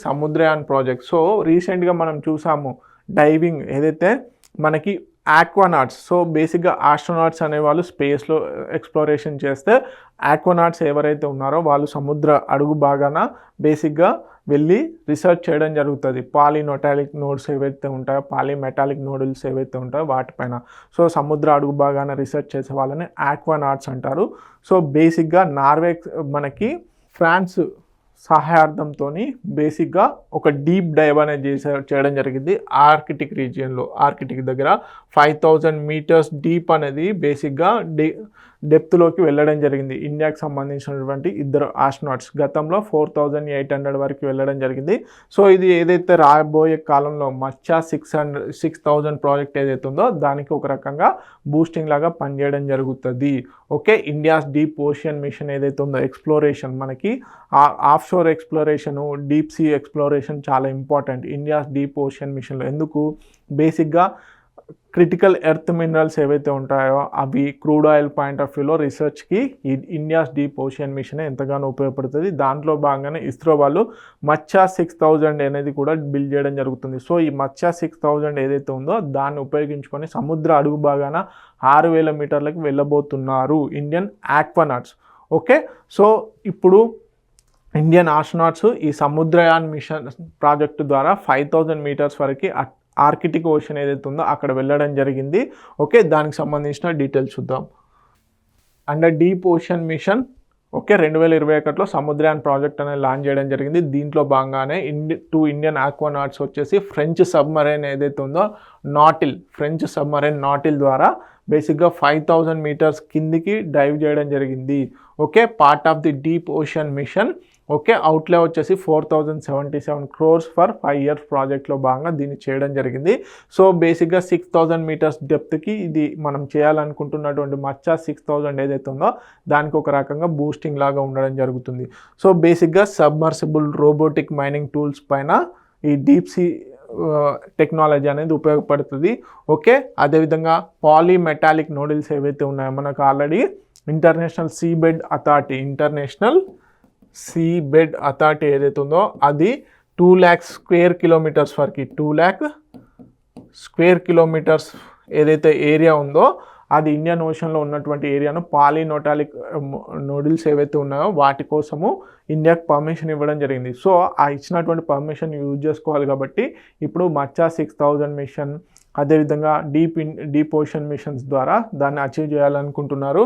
Samudrayaan project. So రీసెంట్గా మనం చూసాము డైవింగ్ ఏదైతే మనకి ఆక్వానాట్స్. సో బేసిక్గా ఆస్ట్రోనాట్స్ అనేవాళ్ళు స్పేస్లో ఎక్స్ప్లోరేషన్ చేస్తే ఆక్వానాట్స్ ఎవరైతే ఉన్నారో వాళ్ళు సముద్ర అడుగు భాగాన బేసిక్గా వెళ్ళి రీసెర్చ్ చేయడం జరుగుతుంది. పాలీమెటాలిక్ నోడ్స్ ఏవైతే ఉంటాయో, పాలీమెటాలిక్ నోడుల్స్ ఏవైతే ఉంటాయో వాటిపైన. సో సముద్ర అడుగు భాగాన రీసెర్చ్ చేసే వాళ్ళని ఆక్వానాట్స్ అంటారు. సో బేసిక్గా నార్వే మనకి ఫ్రాన్స్ సహాయార్థంతో బేసిక్గా ఒక డీప్ డైవ్ అనేది చేయడం జరిగింది ఆర్కిటిక్ రీజియన్లో. ఆర్కిటిక్ దగ్గర 5000 మీటర్స్ డీప్ అనేది బేసిక్గా డెప్త్లోకి వెళ్ళడం జరిగింది. ఇండియాకి సంబంధించినటువంటి ఇద్దరు ఆస్ట్రోనాట్స్ గతంలో 4800 వరకు వెళ్ళడం జరిగింది. సో ఇది ఏదైతే రాబోయే కాలంలో మచ్చా 6000 ప్రాజెక్ట్ ఏదైతే ఉందో దానికి ఒక రకంగా బూస్టింగ్ లాగా పనిచేయడం జరుగుతుంది. Okay, India's deep ocean mission ఏదైతే ఉందో ఎక్స్ప్లోరేషన్, మనకి offshore exploration, deep sea exploration చాలా ఇంపార్టెంట్ ఇండియాస్ డీప్ ఓషన్ మిషన్లో. ఎందుకు? బేసిక్గా క్రిటికల్ ఎర్త్ మినరల్స్ ఏవైతే ఉంటాయో అవి క్రూడ్ ఆయిల్ పాయింట్ ఆఫ్ వ్యూలో రీసెర్చ్కి ఈ ఇండియాస్ డీప్ ఓషన్ మిషన్ ఎంతగానో ఉపయోగపడుతుంది. దాంట్లో భాగంగానే ఇస్రో వాళ్ళు మచ్చా 6000 అనేది కూడా బిల్డ్ చేయడం జరుగుతుంది. సో ఈ మచ్చా 6000 ఏదైతే ఉందో దాన్ని ఉపయోగించుకొని సముద్ర అడుగు భాగాన 6000 మీటర్లకు వెళ్ళబోతున్నారు ఇండియన్ ఆక్వానాట్స్. ఓకే, సో ఇప్పుడు ఇండియన్ ఆస్ట్రోనాట్స్ ఈ సముద్రయాన్ మిషన్ ప్రాజెక్టు ద్వారా 5000 మీటర్స్ వరకు ఆర్కిటిక్ ఓషన్ ఏదైతే ఉందో అక్కడ వెళ్ళడం జరిగింది. ఓకే, దానికి సంబంధించిన డీటెయిల్స్ చూద్దాం. Under deep ocean mission okay 2021లో సముద్రయాన్ ప్రాజెక్ట్ అనేది లాంచ్ చేయడం జరిగింది. దీంట్లో భాగంగానే 2 ఇండియన్ ఆక్వానాట్స్ వచ్చేసి ఫ్రెంచ్ సబ్మరైన్ ఏదైతే ఉందో ఫ్రెంచ్ సబ్మరైన్ నాటిల్ ద్వారా బేసిక్గా 5000 మీటర్స్ కిందికి డైవ్ చేయడం జరిగింది. Okay, part of the deep ocean mission. Okay, outlay వచ్చేసి 4077 crores ఫర్ 5 years ప్రాజెక్ట్లో భాగంగా దీన్ని చేయడం జరిగింది. సో బేసిక్గా 6000 మీటర్స్ డెప్త్కి ఇది మనం చేయాలనుకుంటున్నటువంటి మచ్చా 6000 ఏదైతే ఉందో దానికి ఒక రకంగా బూస్టింగ్ లాగా ఉండడం జరుగుతుంది. సో బేసిక్గా సబ్మర్సిబుల్ రోబోటిక్ మైనింగ్ టూల్స్ పైన ఈ డీప్ సీ టెక్నాలజీ అనేది ఉపయోగపడుతుంది. ఓకే, అదేవిధంగా పాలీమెటాలిక్ నోడిల్స్ ఏవైతే ఉన్నాయో మనకు ఆల్రెడీ ఇంటర్నేషనల్ సీబెడ్ అథారిటీ ఏదైతే ఉందో అది 2 lakh square kilometers వరకు 2 lakh square kilometers ఏదైతే ఏరియా ఉందో అది ఇండియన్ ఓషన్లో ఉన్నటువంటి ఏరియాను పాలీమెటాలిక్ నోడిల్స్ ఏవైతే ఉన్నాయో వాటి కోసము ఇండియాకి పర్మిషన్ ఇవ్వడం జరిగింది. సో ఆ ఇచ్చినటువంటి పర్మిషన్ యూజ్ చేసుకోవాలి కాబట్టి ఇప్పుడు మచ్చా 6000 మిషన్ అదేవిధంగా డీప్ ఓషన్ మిషన్స్ ద్వారా దాన్ని అచీవ్ చేయాలనుకుంటున్నారు.